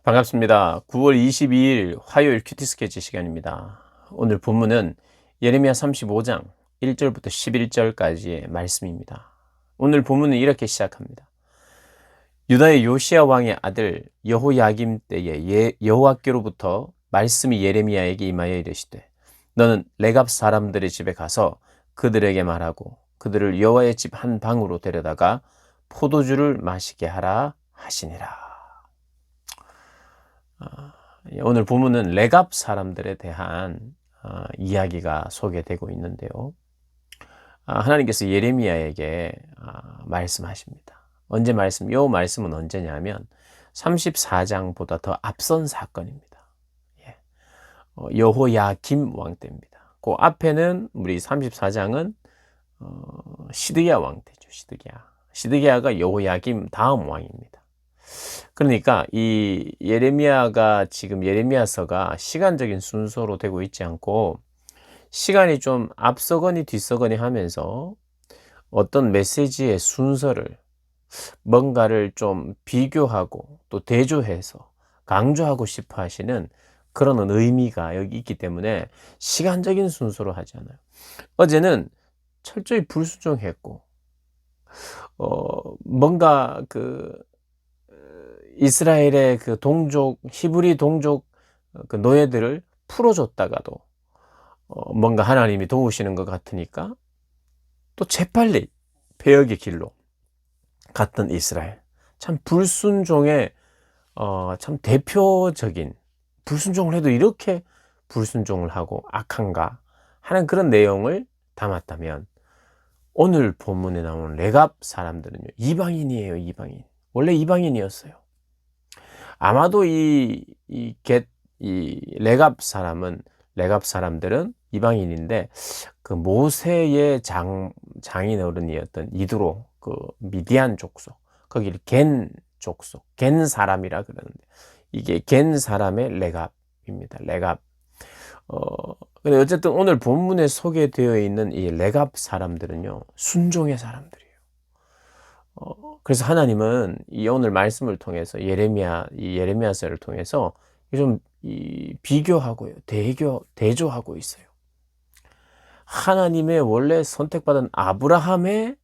반갑습니다. 9월 22일 화요일 큐티 스케치 시간입니다. 오늘 본문은 예레미야 35장 1절부터 11절까지의 말씀입니다. 오늘 본문은 이렇게 시작합니다. 유다의 요시야 왕의 아들 여호야김 때에 여호와께로부터 말씀이 예레미야에게 임하여 이르시되 너는 레갑 사람들의 집에 가서 그들에게 말하고 그들을 여호와의 집 한 방으로 데려다가 포도주를 마시게 하라 하시니라. 오늘 본문은 레갑 사람들에 대한 이야기가 소개되고 있는데요. 하나님께서 예레미야에게 말씀하십니다. 요 말씀은 언제냐면 34장보다 더 앞선 사건입니다. 여호야김 왕 때입니다. 그 앞에는 우리 34장은 시드기야 왕 때죠. 시드기야가 여호야김 다음 왕입니다. 그러니까 이 예레미야가 지금 예레미야서가 시간적인 순서로 되고 있지 않고 시간이 좀 앞서거니 뒤서거니 하면서 어떤 메시지의 순서를 뭔가를 좀 비교하고 또 대조해서 강조하고 싶어 하시는 그런 의미가 여기 있기 때문에 시간적인 순서로 하지 않아요. 어제는 철저히 불순종했고 뭔가 이스라엘의 그 동족, 히브리 동족 그 노예들을 풀어줬다가도 뭔가 하나님이 도우시는 것 같으니까 또 재빨리 배역의 길로 갔던 이스라엘. 참 불순종의 참 대표적인, 불순종을 해도 이렇게 불순종을 하고 악한가 하는 그런 내용을 담았다면 오늘 본문에 나오는 레갑 사람들은요, 이방인이에요. 이방인. 원래 이방인이었어요. 아마도 이 레갑 사람들은 이방인인데 그 모세의 장인 어른이었던 이드로 그 미디안 족속, 거기를 겐 족속, 겐 사람이라 그러는데 이게 겐 사람의 레갑입니다. 레갑. 근데 어쨌든 오늘 본문에 소개되어 있는 이 레갑 사람들은요, 순종의 사람들이에요. 그래서 하나님은 이 오늘 말씀을 통해서 예레미야서를 통해서 좀 비교하고요, 대조하고 있어요. 하나님의 원래 선택받은 아브라함의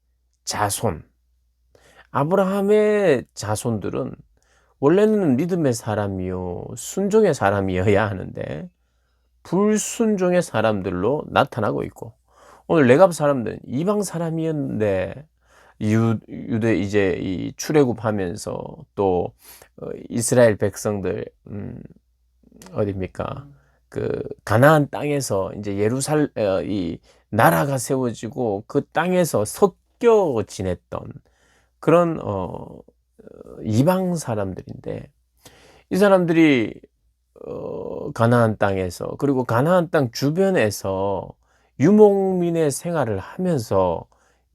자손들은 원래는 믿음의 사람이요, 순종의 사람이어야 하는데 불순종의 사람들로 나타나고 있고, 오늘 레갑 사람들은 이방 사람이었는데 유대 이제 이 출애굽하면서 또 이스라엘 백성들 어디입니까? 그 가나안 땅에서 이제 이 나라가 세워지고 그 땅에서 섞여 지냈던 그런 이방 사람들인데, 이 사람들이 가나안 땅에서, 그리고 가나안 땅 주변에서 유목민의 생활을 하면서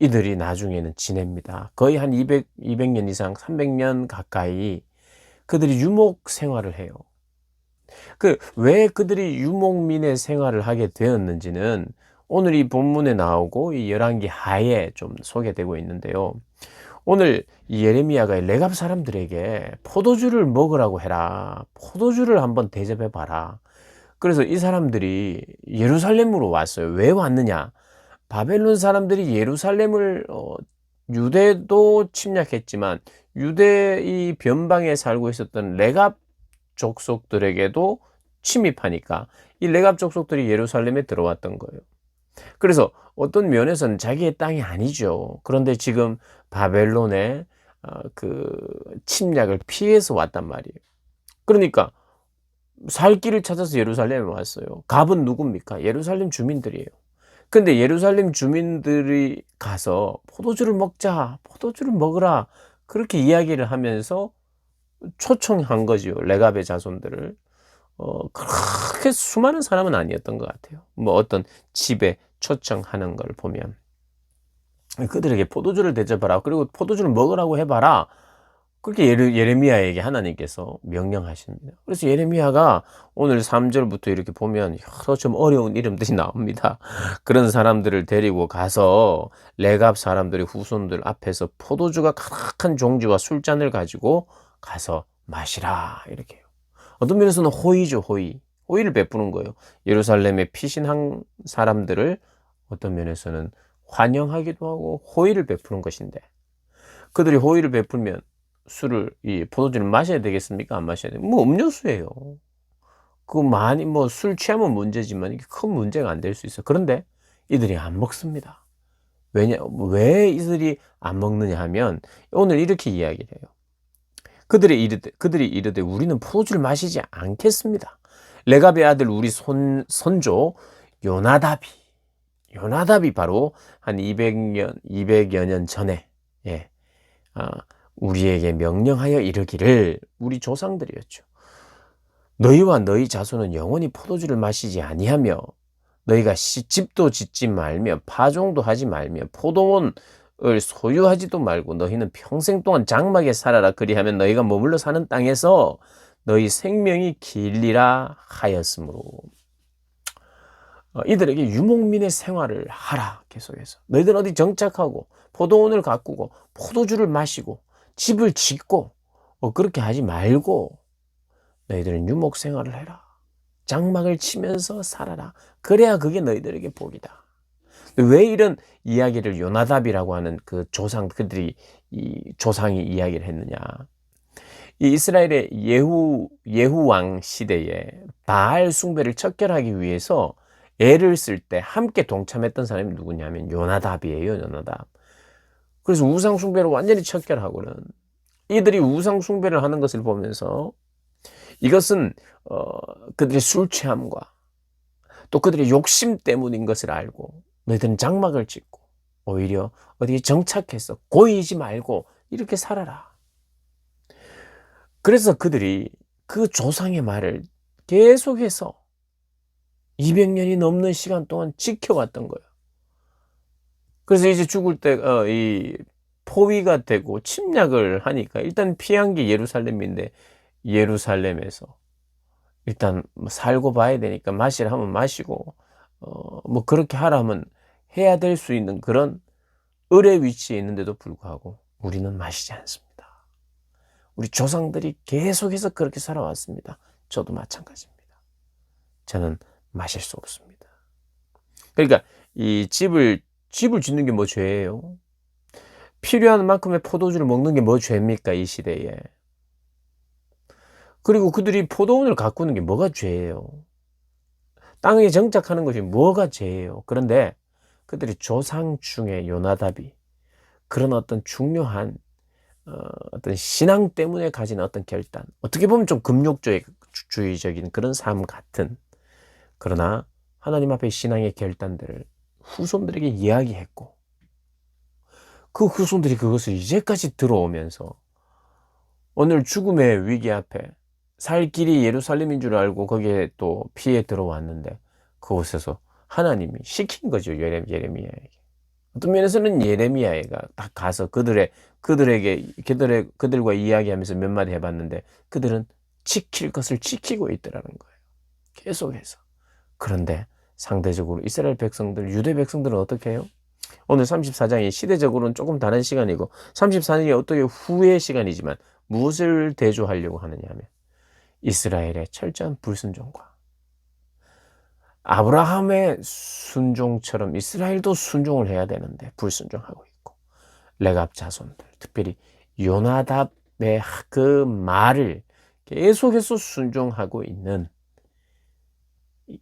이들이 나중에는 지냅니다. 거의 한 200년 이상, 300년 가까이 그들이 유목 생활을 해요. 왜 그들이 유목민의 생활을 하게 되었는지는 오늘 이 본문에 나오고 이 열왕기 하에 좀 소개되고 있는데요. 오늘 이 예레미야가 레갑 사람들에게 포도주를 먹으라고 해라. 포도주를 한번 대접해 봐라. 그래서 이 사람들이 예루살렘으로 왔어요. 왜 왔느냐? 바벨론 사람들이 예루살렘을 유대도 침략했지만 유대 이 변방에 살고 있었던 레갑 족속들에게도 침입하니까 이 레갑 족속들이 예루살렘에 들어왔던 거예요. 그래서 어떤 면에서는 자기의 땅이 아니죠. 그런데 지금 바벨론의 그 침략을 피해서 왔단 말이에요. 그러니까 살 길을 찾아서 예루살렘에 왔어요. 갑은 누굽니까? 예루살렘 주민들이에요. 근데 예루살렘 주민들이 가서 포도주를 먹자, 포도주를 먹으라, 그렇게 이야기를 하면서 초청한 거지요. 레갑의 자손들을. 그렇게 수많은 사람은 아니었던 것 같아요. 뭐 어떤 집에 초청하는 걸 보면 그들에게 포도주를 대접하라, 그리고 포도주를 먹으라고 해봐라, 그렇게 예레미야에게 하나님께서 명령하십니다. 그래서 예레미야가 오늘 3절부터 이렇게 보면 여러 좀 어려운 이름들이 나옵니다. 그런 사람들을 데리고 가서 레갑 사람들의 후손들 앞에서 포도주가 가득한 종지와 술잔을 가지고 가서 마시라, 이렇게 해요. 어떤 면에서는 호의죠, 호의. 호의를 베푸는 거예요. 예루살렘에 피신한 사람들을 어떤 면에서는 환영하기도 하고 호의를 베푸는 것인데, 그들이 호의를 베풀면 이 포도주를 마셔야 되겠습니까? 안 마셔야 돼요? 뭐 음료수예요. 그 많이 뭐 술 취하면 문제지만 이게 큰 문제가 안 될 수 있어요. 그런데 이들이 안 먹습니다. 왜 이들이 안 먹느냐 하면 오늘 이렇게 이야기를 해요. 그들이 이르되 우리는 포도주를 마시지 않겠습니다. 레갑의 아들 우리 선조 요나답이 바로 한 200여 년 전에, 예, 우리에게 명령하여 이르기를, 우리 조상들이었죠. 너희와 너희 자손은 영원히 포도주를 마시지 아니하며 너희가 집도 짓지 말며 파종도 하지 말며 포도원을 소유하지도 말고 너희는 평생 동안 장막에 살아라. 그리하면 너희가 머물러 사는 땅에서 너희 생명이 길리라 하였으므로, 이들에게 유목민의 생활을 하라. 계속해서 너희들은 어디 정착하고 포도원을 가꾸고 포도주를 마시고 집을 짓고 그렇게 하지 말고 너희들은 유목 생활을 해라. 장막을 치면서 살아라. 그래야 그게 너희들에게 복이다. 왜 이런 이야기를 요나답이라고 하는 그 그들이 이 조상이 이야기를 했느냐? 이 이스라엘의 예후 왕 시대에 바알 숭배를 척결하기 위해서 애를 쓸 때 함께 동참했던 사람이 누구냐면 요나답이에요. 요나답. 그래서 우상 숭배를 완전히 척결하고는, 이들이 우상 숭배를 하는 것을 보면서 이것은 그들의 술 취함과 또 그들의 욕심 때문인 것을 알고 너희들은 장막을 짓고 오히려 어디에 정착해서 고이지 말고 이렇게 살아라. 그래서 그들이 그 조상의 말을 계속해서 200년이 넘는 시간 동안 지켜왔던 거예요. 그래서 이제 죽을 때 이 포위가 되고 침략을 하니까 일단 피한 게 예루살렘인데, 예루살렘에서 일단 살고 봐야 되니까 마시라 하면 마시고 뭐 그렇게 하라 하면 해야 될 수 있는 그런 을의 위치에 있는데도 불구하고 우리는 마시지 않습니다. 우리 조상들이 계속해서 그렇게 살아왔습니다. 저도 마찬가지입니다. 저는 마실 수 없습니다. 그러니까 이 집을 짓는 게 뭐 죄예요? 필요한 만큼의 포도주를 먹는 게 뭐 죄입니까? 이 시대에. 그리고 그들이 포도원을 가꾸는 게 뭐가 죄예요? 땅에 정착하는 것이 뭐가 죄예요? 그런데 그들이 조상 중에 요나답이 그런 어떤 중요한 어떤 신앙 때문에 가진 어떤 결단, 어떻게 보면 좀 금욕주의적인 그런 삶 같은, 그러나 하나님 앞에 신앙의 결단들을 후손들에게 이야기했고, 그 후손들이 그것을 이제까지 들어오면서 오늘 죽음의 위기 앞에 살 길이 예루살렘인 줄 알고 거기에 또 피해 들어왔는데 그곳에서 하나님이 시킨 거죠. 예레미야에게. 어떤 면에서는 예레미야가 딱 가서 그들과 이야기하면서 몇 마디 해봤는데 그들은 지킬 것을 지키고 있더라는 거예요. 계속해서. 그런데 상대적으로 이스라엘 백성들, 유대 백성들은 어떻게 해요? 오늘 34장이 시대적으로는 조금 다른 시간이고 34장이 어떻게 후의 시간이지만 무엇을 대조하려고 하느냐 하면 이스라엘의 철저한 불순종과 아브라함의 순종처럼 이스라엘도 순종을 해야 되는데 불순종하고 있고, 레갑 자손들, 특별히 요나답의 그 말을 계속해서 순종하고 있는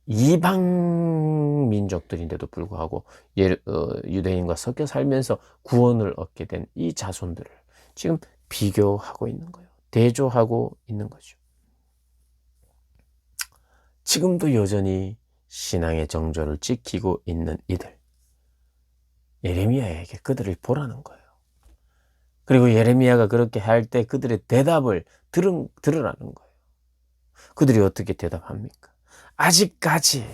이방 민족들인데도 불구하고 유대인과 섞여 살면서 구원을 얻게 된 이 자손들을 지금 비교하고 있는 거예요. 대조하고 있는 거죠. 지금도 여전히 신앙의 정조를 지키고 있는 이들, 예레미야에게 그들을 보라는 거예요. 그리고 예레미야가 그렇게 할 때 그들의 대답을 들으라는 거예요. 그들이 어떻게 대답합니까? 아직까지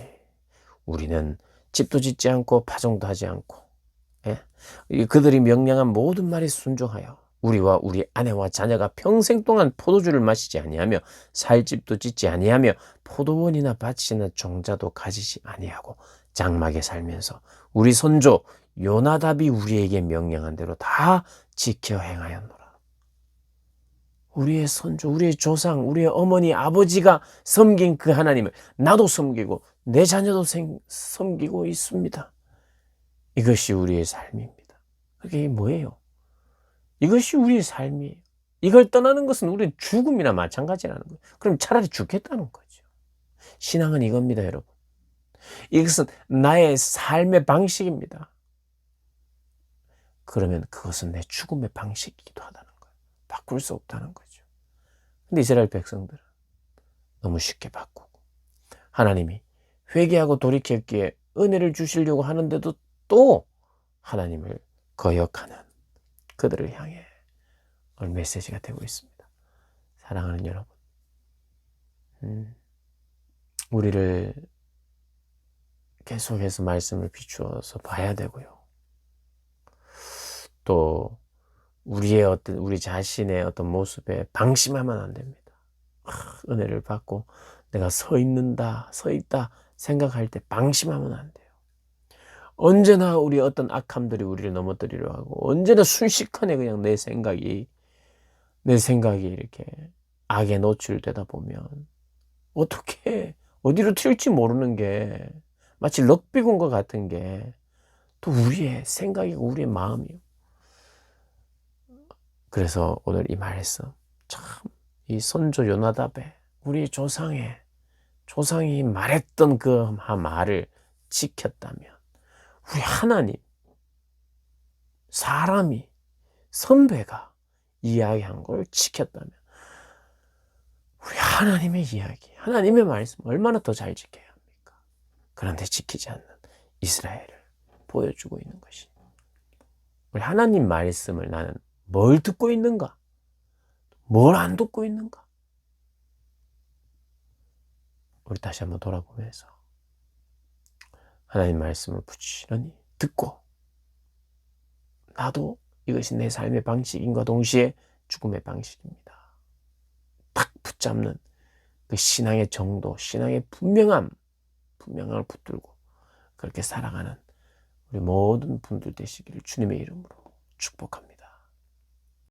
우리는 집도 짓지 않고 파종도 하지 않고, 그들이 명령한 모든 말에 순종하여 우리와 우리 아내와 자녀가 평생 동안 포도주를 마시지 아니하며 살 집도 짓지 아니하며 포도원이나 밭이나 종자도 가지지 아니하고 장막에 살면서 우리 선조 요나답이 우리에게 명령한 대로 다 지켜 행하였노라. 우리의 선조, 우리의 조상, 우리의 어머니, 아버지가 섬긴 그 하나님을 나도 섬기고 내 자녀도 섬기고 있습니다. 이것이 우리의 삶입니다. 그게 뭐예요? 이것이 우리의 삶이에요. 이걸 떠나는 것은 우리의 죽음이나 마찬가지라는 거예요. 그럼 차라리 죽겠다는 거죠. 신앙은 이겁니다, 여러분. 이것은 나의 삶의 방식입니다. 그러면 그것은 내 죽음의 방식이기도 하다는 거예요. 바꿀 수 없다는 거죠. 근데 이스라엘 백성들은 너무 쉽게 바꾸고 하나님이 회개하고 돌이켰기에 은혜를 주시려고 하는데도 또 하나님을 거역하는 그들을 향해 오늘 메시지가 되고 있습니다. 사랑하는 여러분, 우리를 계속해서 말씀을 비추어서 봐야 되고요. 또 우리 자신의 어떤 모습에 방심하면 안 됩니다. 은혜를 받고 내가 서 있다 생각할 때 방심하면 안 돼요. 언제나 우리 어떤 악함들이 우리를 넘어뜨리려 하고 언제나 순식간에 그냥 내 생각이 이렇게 악에 노출되다 보면 어떻게 어디로 튈지 모르는 게 마치 럭비공과 같은 게 또 우리의 생각이고 우리의 마음이요. 그래서 오늘 이 말씀 참 이 선조 요나답의 우리 조상이 말했던 그 말을 지켰다면 우리 하나님 사람이 선배가 이야기한 걸 지켰다면 우리 하나님의 이야기 하나님의 말씀 얼마나 더 잘 지켜야 합니까? 그런데 지키지 않는 이스라엘을 보여주고 있는 것이 우리 하나님 말씀을 나는 뭘 듣고 있는가? 뭘 안 듣고 있는가? 우리 다시 한번 돌아보면서 하나님 말씀을 부지런히 듣고 나도 이것이 내 삶의 방식인과 동시에 죽음의 방식입니다. 딱 붙잡는 그 신앙의 정도, 신앙의 분명함을 붙들고 그렇게 살아가는 우리 모든 분들 되시기를 주님의 이름으로 축복합니다.